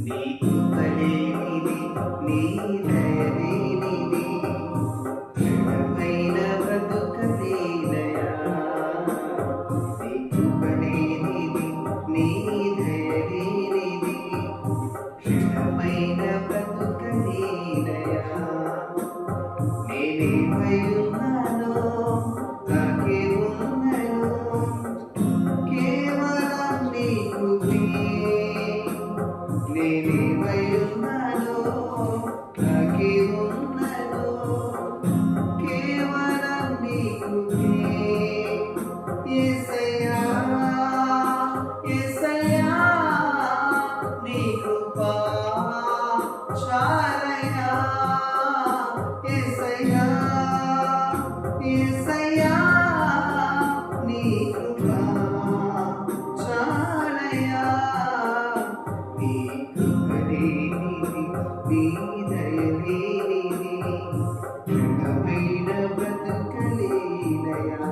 నీ కృపలేనిది, నీ దయలేనిది, క్షణమైన బ్రతుకలేదయా. నీ కృపలేనిది, నీ దయలేనిది, క్షణమైన బ్రతుకలేదయా. నేనేమై ఉన్నానో నాకే ఉన్నదో కేవలం నీ కృపే. నేనేమై ఉన్నానో నాకే ఉన్నదో కేవలం నీ కృపే. యేసయ్యా యేసయ్యా నీ కృపా చాలయ్యా. యేసయ్యా యేసయ్యా నీ కృపా చాలయ్యా. నీ కృపలేనిది, నీ దయలేనిది, క్షణమైన బ్రతుకలేదయా.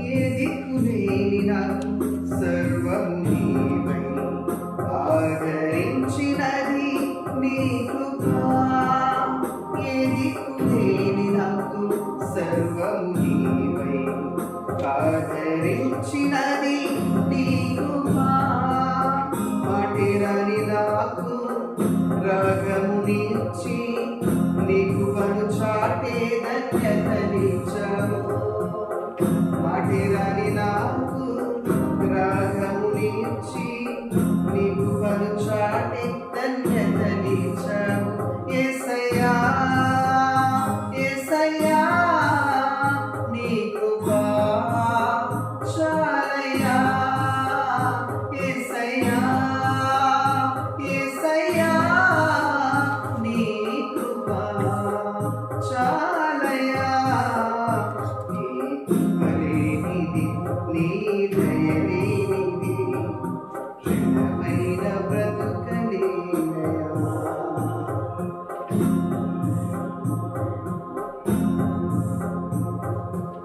ఏ దిక్కులేని నాకు సర్వము నీవై, ఆదరించినది నీ కృపా. ఏ దిక్కులేని నాకు సర్వము నీవై, ఆదరించినది